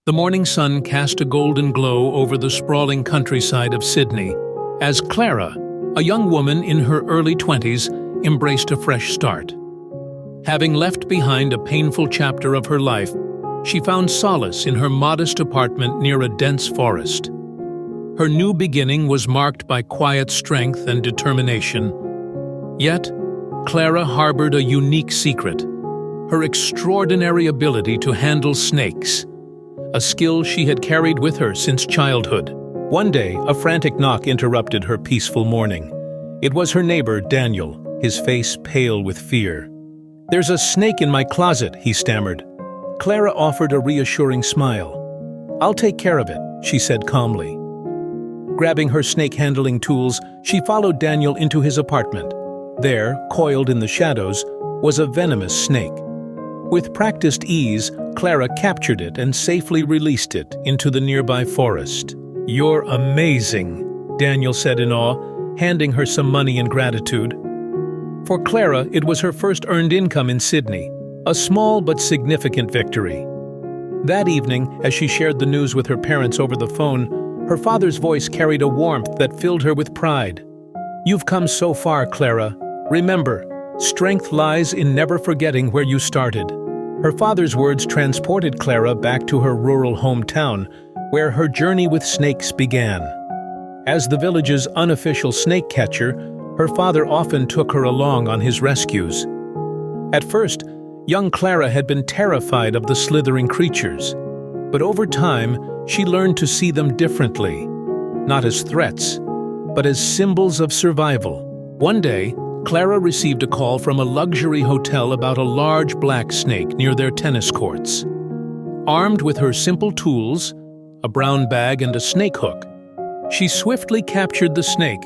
The morning sun cast a golden glow over the sprawling countryside of Sydney as Clara, a young woman in her early 20s, embraced a fresh start. Having left behind a painful chapter of her life, she found solace in her modest apartment near a dense forest. Her new beginning was marked by quiet strength and determination. Yet, Clara harbored a unique secret: her extraordinary ability to handle snakes, a skill she had carried with her since childhood. One day, a frantic knock interrupted her peaceful morning. It was her neighbor, Daniel, his face pale with fear. "There's a snake in my closet," he stammered. Clara offered a reassuring smile. "I'll take care of it," she said calmly. Grabbing her snake-handling tools, she followed Daniel into his apartment. There, coiled in the shadows, was a venomous snake. With practiced ease, Clara captured it and safely released it into the nearby forest. "You're amazing," Daniel said in awe, handing her some money in gratitude. For Clara, it was her first earned income in Sydney, a small but significant victory. That evening, as she shared the news with her parents over the phone, her father's voice carried a warmth that filled her with pride. "You've come so far, Clara. Remember, strength lies in never forgetting where you started." Her father's words transported Clara back to her rural hometown, where her journey with snakes began. As the village's unofficial snake catcher, her father often took her along on his rescues. At first, young Clara had been terrified of the slithering creatures, but over time, she learned to see them differently, not as threats, but as symbols of survival. One day, Clara received a call from a luxury hotel about a large black snake near their tennis courts. Armed with her simple tools, a brown bag and a snake hook, she swiftly captured the snake,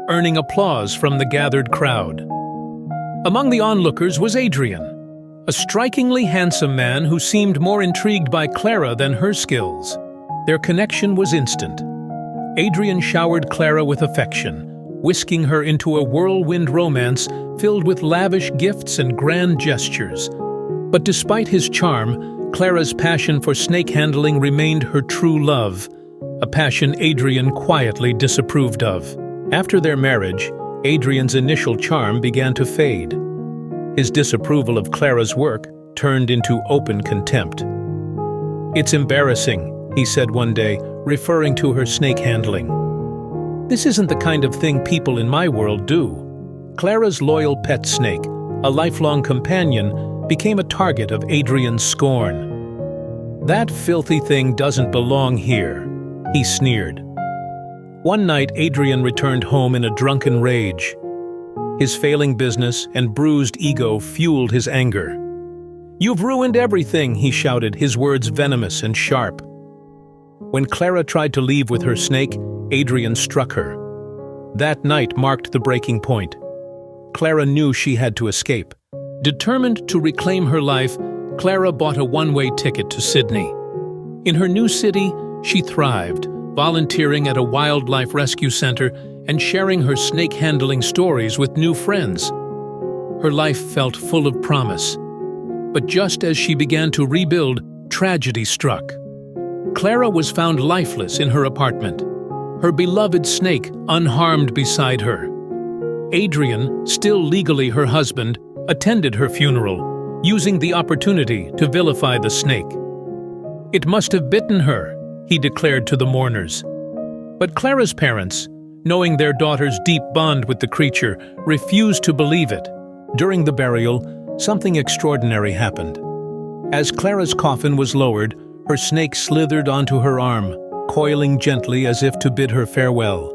earning applause from the gathered crowd. Among the onlookers was Adrian, a strikingly handsome man who seemed more intrigued by Clara than her skills. Their connection was instant. Adrian showered Clara with affection, whisking her into a whirlwind romance filled with lavish gifts and grand gestures. But despite his charm, Clara's passion for snake handling remained her true love, a passion Adrian quietly disapproved of. After their marriage, Adrian's initial charm began to fade. His disapproval of Clara's work turned into open contempt. "It's embarrassing," he said one day, referring to her snake handling. "This isn't the kind of thing people in my world do." Clara's loyal pet snake, a lifelong companion, became a target of Adrian's scorn. "That filthy thing doesn't belong here," he sneered. One night, Adrian returned home in a drunken rage. His failing business and bruised ego fueled his anger. "You've ruined everything," he shouted, his words venomous and sharp. When Clara tried to leave with her snake, Adrian struck her. That night marked the breaking point. Clara knew she had to escape. Determined to reclaim her life, Clara bought a one-way ticket to Sydney. In her new city, she thrived, volunteering at a wildlife rescue center and sharing her snake-handling stories with new friends. Her life felt full of promise. But just as she began to rebuild, tragedy struck. Clara was found lifeless in her apartment, her beloved snake unharmed beside her. Adrian, still legally her husband, attended her funeral, using the opportunity to vilify the snake. "It must have bitten her," he declared to the mourners. But Clara's parents, knowing their daughter's deep bond with the creature, refused to believe it. During the burial, something extraordinary happened. As Clara's coffin was lowered, her snake slithered onto her arm, coiling gently as if to bid her farewell.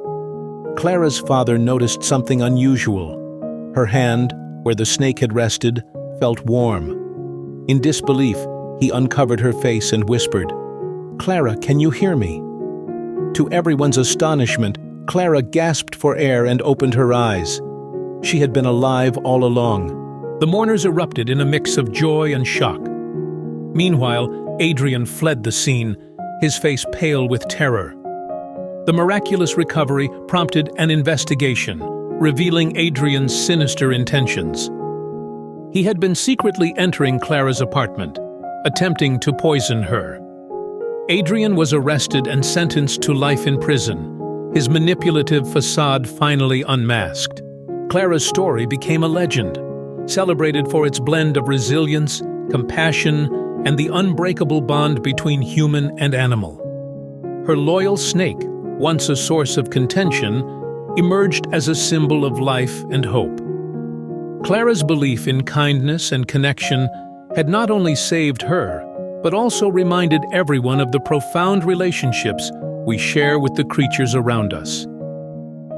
Clara's father noticed something unusual. Her hand, where the snake had rested, felt warm. In disbelief, he uncovered her face and whispered, "Clara, can you hear me?" To everyone's astonishment, Clara gasped for air and opened her eyes. She had been alive all along. The mourners erupted in a mix of joy and shock. Meanwhile, Adrian fled the scene, his face pale with terror. The miraculous recovery prompted an investigation, revealing Adrian's sinister intentions. He had been secretly entering Clara's apartment, attempting to poison her. Adrian was arrested and sentenced to life in prison, his manipulative facade finally unmasked. Clara's story became a legend, celebrated for its blend of resilience, compassion, and the unbreakable bond between human and animal. Her loyal snake, once a source of contention, emerged as a symbol of life and hope. Clara's belief in kindness and connection had not only saved her, but also reminded everyone of the profound relationships we share with the creatures around us.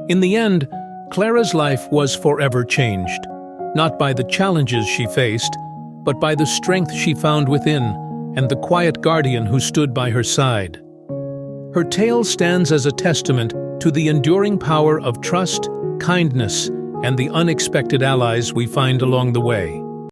In the end, Clara's life was forever changed, not by the challenges she faced, but by the strength she found within and the quiet guardian who stood by her side. Her tale stands as a testament to the enduring power of trust, kindness, and the unexpected allies we find along the way.